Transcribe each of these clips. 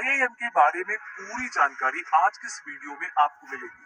IIM के बारे में पूरी जानकारी आज की इस वीडियो में आपको मिलेगी,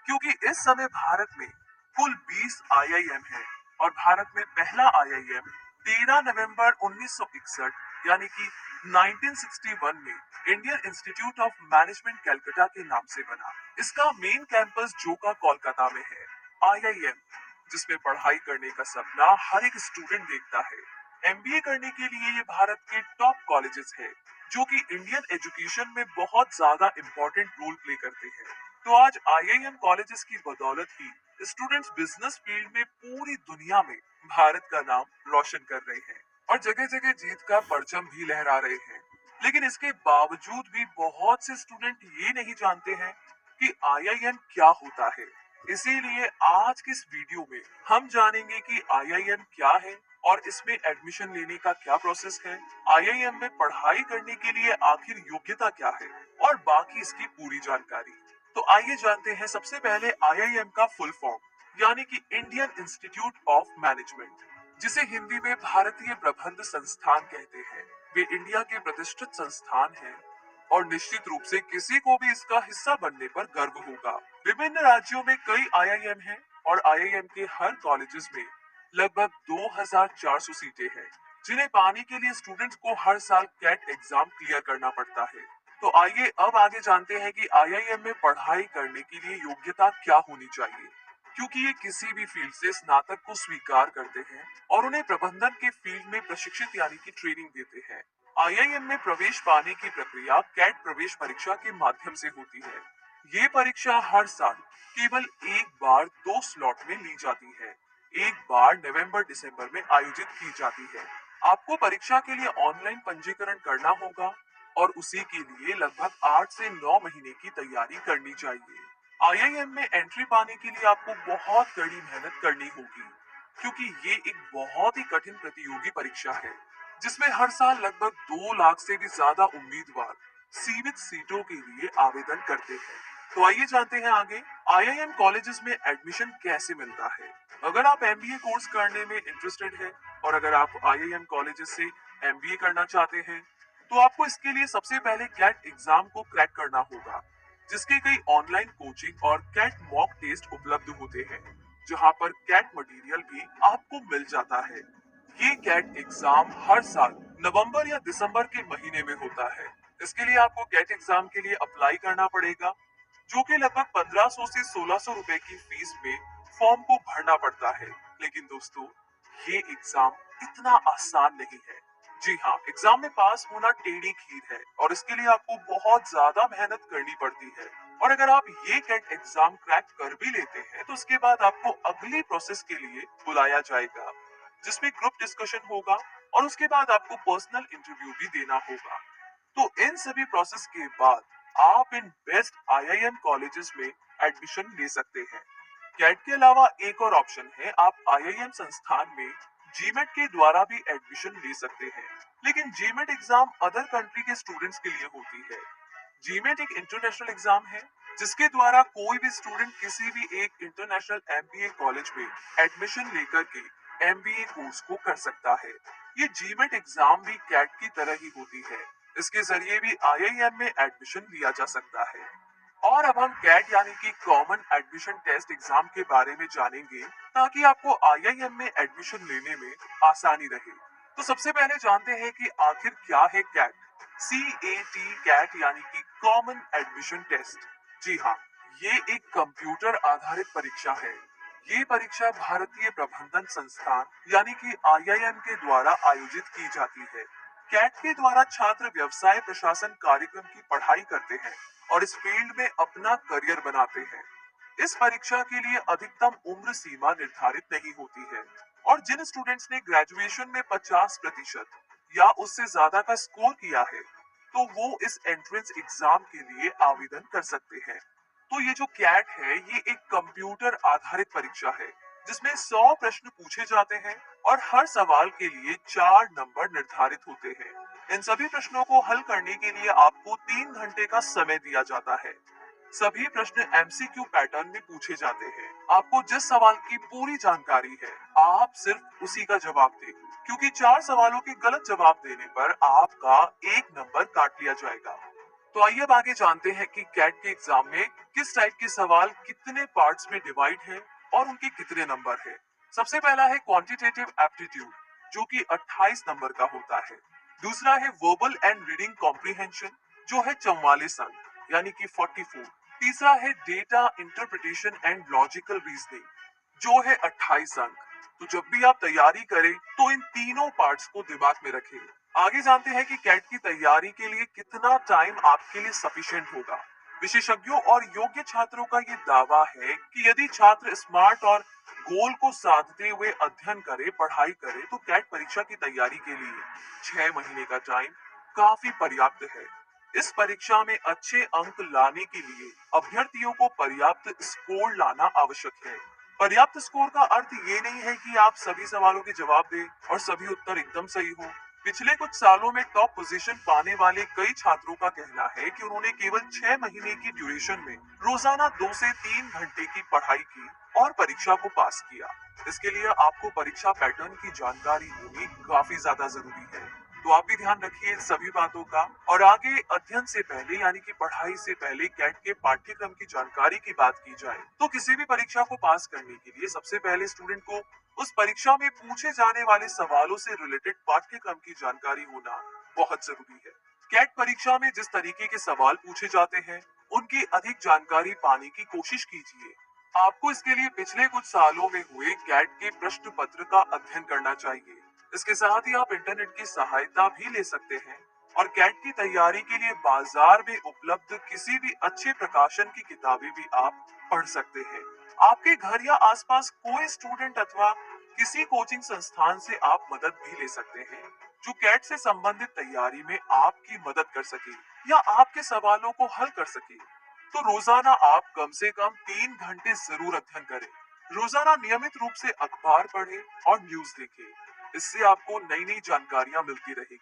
क्योंकि इस समय भारत में कुल 20 आईआईएम है और भारत में पहला आईआईएम 13 नवंबर 1961 यानी कि 1961 में Indian institute of management Calcutta के नाम से बना। इसका मेन कैंपस जोका कोलकाता में है। आईआईएम जिसमें पढ़ाई करने का सपना हर एक स्टूडेंट देखता है। एमबीए करने के लिए ये भारत के टॉप कॉलेजेस है, जो कि इंडियन एजुकेशन में बहुत ज्यादा इम्पोर्टेंट रोल प्ले करते हैं। तो आज आईआईएम कॉलेजेस की बदौलत ही स्टूडेंट्स बिजनेस फील्ड में पूरी दुनिया में भारत का नाम रोशन कर रहे हैं और जगह जगह जीत का परचम भी लहरा रहे हैं। लेकिन इसके बावजूद भी बहुत से स्टूडेंट ये नहीं जानते हैं कि आईआईएम क्या होता है। इसीलिए आज की इस वीडियो में हम जानेंगे कि आईआईएम क्या है और इसमें एडमिशन लेने का क्या प्रोसेस है, आईआईएम में पढ़ाई करने के लिए आखिर योग्यता क्या है और बाकी इसकी पूरी जानकारी। तो आइए जानते हैं सबसे पहले आईआईएम का फुल फॉर्म, यानी कि इंडियन इंस्टीट्यूट ऑफ मैनेजमेंट, जिसे हिंदी में भारतीय प्रबंध संस्थान कहते हैं। वे इंडिया के प्रतिष्ठित संस्थान हैं और निश्चित रूप से किसी को भी इसका हिस्सा बनने पर गर्व होगा। विभिन्न राज्यों में कई आईआईएम हैं और आईआईएम के हर कॉलेजेस में लगभग 2400 सीटें हैं, जिन्हें पाने के लिए स्टूडेंट्स को हर साल कैट एग्जाम क्लियर करना पड़ता है। तो आइए अब आगे जानते हैं कि आईआईएम में पढ़ाई करने के लिए योग्यता क्या होनी चाहिए, क्योंकि ये किसी भी फील्ड से स्नातक को स्वीकार करते हैं और उन्हें प्रबंधन के फील्ड में प्रशिक्षित यानी कि ट्रेनिंग देते हैं। आईआईएम में प्रवेश पाने की प्रक्रिया कैट प्रवेश परीक्षा के माध्यम से होती है। ये परीक्षा हर साल केवल एक बार 2 स्लॉट में ली जाती है। एक बार नवंबर दिसंबर में आयोजित की जाती है। आपको परीक्षा के लिए ऑनलाइन पंजीकरण करना होगा और उसी के लिए लगभग 8 से 9 महीने की तैयारी करनी चाहिए। आईआईएम में एंट्री पाने के लिए आपको बहुत कड़ी मेहनत करनी होगी, क्योंकि ये एक बहुत ही कठिन प्रतियोगी परीक्षा है, जिसमें हर साल लगभग 2 लाख से भी ज्यादा उम्मीदवार सीमित सीटों के लिए आवेदन करते हैं। तो आइए जानते हैं आगे आईआईएम कॉलेजेस में एडमिशन कैसे मिलता है। अगर आप एमबीए कोर्स करने में इंटरेस्टेड है और अगर आप आईआईएम कॉलेजेस से एमबीए करना चाहते हैं, तो आपको इसके लिए सबसे पहले कैट एग्जाम को क्रैक करना होगा, जिसके कई ऑनलाइन कोचिंग और कैट मॉक टेस्ट उपलब्ध होते हैं, जहां पर कैट मटेरियल भी आपको मिल जाता है। ये कैट एग्जाम हर साल नवंबर या दिसंबर के महीने में होता है। इसके लिए आपको कैट एग्जाम के लिए अप्लाई करना पड़ेगा, जो कि लगभग 1500 से 1600 रुपए की फीस में फॉर्म को भरना पड़ता है। लेकिन दोस्तों, ये एग्जाम इतना आसान नहीं है। जी हाँ, एग्जाम में पास होना टेढ़ी खीर है और इसके लिए आपको बहुत ज्यादा मेहनत करनी पड़ती है। और अगर आप ये कैट एग्जाम क्रैक कर भी लेते हैं, तो उसके बाद आपको अगली प्रोसेस के लिए बुलाया जाएगा, जिसमें ग्रुप डिस्कशन होगा और उसके बाद आपको पर्सनल इंटरव्यू भी देना होगा। तो इन सभी प्रोसेस के बाद आप इन बेस्ट आईआईएम कॉलेजेस में एडमिशन ले सकते हैं। कैट के अलावा एक और ऑप्शन है, आप आईआईएम संस्थान में जीमेट के द्वारा भी एडमिशन ले सकते हैं। लेकिन जीमेट एग्जाम अदर कंट्री के स्टूडेंट्स के लिए होती है। जीमेट एक इंटरनेशनल एग्जाम है, जिसके द्वारा कोई भी स्टूडेंट किसी भी एक इंटरनेशनल एमबीए कॉलेज में एडमिशन लेकर के एमबीए कोर्स को कर सकता है। ये जीमेट एग्जाम भी कैट की तरह ही होती है। इसके जरिए भी आईआईएम में एडमिशन लिया जा सकता है। और अब हम कैट यानी कि कॉमन एडमिशन टेस्ट एग्जाम के बारे में जानेंगे, ताकि आपको आईआईएम में एडमिशन लेने में आसानी रहे। तो सबसे पहले जानते हैं कि आखिर क्या है कैट। CAT कैट यानी कि कॉमन एडमिशन टेस्ट। जी हाँ, ये एक कंप्यूटर आधारित परीक्षा है। ये परीक्षा भारतीय प्रबंधन संस्थान यानी कि आईआईएम के द्वारा आयोजित की जाती है। कैट के द्वारा छात्र व्यवसाय प्रशासन कार्यक्रम की पढ़ाई करते हैं और इस फील्ड में अपना करियर बनाते हैं। इस परीक्षा के लिए अधिकतम उम्र सीमा निर्धारित नहीं होती है और जिन स्टूडेंट्स ने ग्रेजुएशन में 50% या उससे ज्यादा का स्कोर किया है, तो वो इस एंट्रेंस एग्जाम के लिए आवेदन कर सकते हैं। तो ये जो कैट है, ये एक कंप्यूटर आधारित परीक्षा है, जिसमें 100 प्रश्न पूछे जाते हैं और हर सवाल के लिए 4 नंबर निर्धारित होते हैं। इन सभी प्रश्नों को हल करने के लिए आपको 3 घंटे का समय दिया जाता है। सभी प्रश्न एमसीक्यू पैटर्न में पूछे जाते हैं। आपको जिस सवाल की पूरी जानकारी है, आप सिर्फ उसी का जवाब दें, क्योंकि 4 सवालों के गलत जवाब देने पर आपका 1 नंबर काट लिया जाएगा। तो आइए अब आगे जानते हैं कि कैट के एग्जाम में किस टाइप के सवाल कितने पार्ट्स में डिवाइड है और उनके कितने नंबर है। सबसे पहला है क्वांटिटेटिव एप्टीट्यूड, जो कि 28 नंबर का होता है। दूसरा है वर्बल एंड रीडिंग कॉम्प्रिहेंशन, जो है 44 अंक यानी कि 44। तीसरा है data interpretation and logical reasoning, जो है 28 अंक। तो जब भी आप तैयारी करें तो इन तीनों पार्ट्स को दिमाग में रखें। आगे जानते हैं कि कैट की तैयारी के लिए कितना टाइम आपके लिए सफिशिएंट होगा। विशेषज्ञों और योग्य छात्रों का ये दावा है कि यदि छात्र स्मार्ट और गोल को साधते हुए अध्ययन करे, पढ़ाई करे, तो कैट परीक्षा की तैयारी के लिए 6 महीने का टाइम काफी पर्याप्त है। इस परीक्षा में अच्छे अंक लाने के लिए अभ्यर्थियों को पर्याप्त स्कोर लाना आवश्यक है। पर्याप्त स्कोर का अर्थ ये नहीं है कि आप सभी सवालों के जवाब दें और सभी उत्तर एकदम सही हो। पिछले कुछ सालों में टॉप पोजीशन पाने वाले कई छात्रों का कहना है कि उन्होंने केवल 6 महीने की ड्यूरेशन में रोजाना 2 से 3 घंटे की पढ़ाई की और परीक्षा को पास किया। इसके लिए आपको परीक्षा पैटर्न की जानकारी होनी काफी ज्यादा जरूरी है। तो आप भी ध्यान रखिए इन सभी बातों का। और आगे अध्ययन से पहले यानी कि पढ़ाई से पहले कैट के पाठ्यक्रम की जानकारी की बात की जाए तो किसी भी परीक्षा को पास करने के लिए सबसे पहले स्टूडेंट को उस परीक्षा में पूछे जाने वाले सवालों से रिलेटेड पाठ्यक्रम की जानकारी होना बहुत जरूरी है। कैट परीक्षा में जिस तरीके के सवाल पूछे जाते हैं उनकी अधिक जानकारी पाने की कोशिश कीजिए। आपको इसके लिए पिछले कुछ सालों में हुए कैट के प्रश्न पत्र का अध्ययन करना चाहिए। इसके साथ ही आप इंटरनेट की सहायता भी ले सकते हैं और कैट की तैयारी के लिए बाजार में उपलब्ध किसी भी अच्छे प्रकाशन की किताबें भी आप पढ़ सकते हैं। आपके घर या आसपास कोई स्टूडेंट अथवा किसी कोचिंग संस्थान से आप मदद भी ले सकते हैं जो कैट से संबंधित तैयारी में आपकी मदद कर सके या आपके सवालों को हल कर सके। तो रोजाना आप कम से कम 3 घंटे जरूर अध्ययन करें। रोजाना नियमित रूप से अखबार पढ़ें और न्यूज देखें। इससे आपको नई नई जानकारियां मिलती रहेगी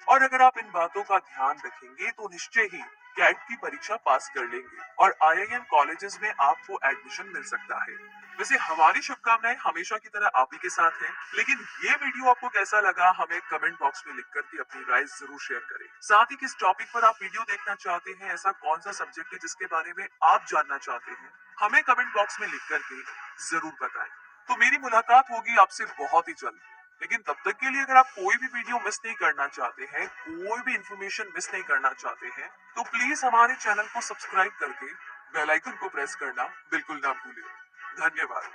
और अगर आप इन बातों का ध्यान रखेंगे तो निश्चय ही कैट की परीक्षा पास कर लेंगे और आईआईएम कॉलेजेस में आपको एडमिशन मिल सकता है। वैसे हमारी शुभकामनाएं हमेशा की तरह आप ही के साथ हैं, लेकिन ये वीडियो आपको कैसा लगा हमें कमेंट बॉक्स में लिख करके अपनी राय जरूर शेयर करें। साथ ही किस टॉपिक पर आप वीडियो देखना चाहते हैं, ऐसा कौन सा सब्जेक्ट है जिसके बारे में आप जानना चाहते हैं, हमें कमेंट बॉक्स में लिख करके जरूर बताएं। तो मेरी मुलाकात होगी आपसे बहुत ही जल्द। लेकिन तब तक के लिए अगर आप कोई भी वीडियो मिस नहीं करना चाहते हैं, कोई भी इंफॉर्मेशन मिस नहीं करना चाहते हैं, तो प्लीज हमारे चैनल को सब्सक्राइब करके बेल आइकन को प्रेस करना बिल्कुल ना भूलें। धन्यवाद।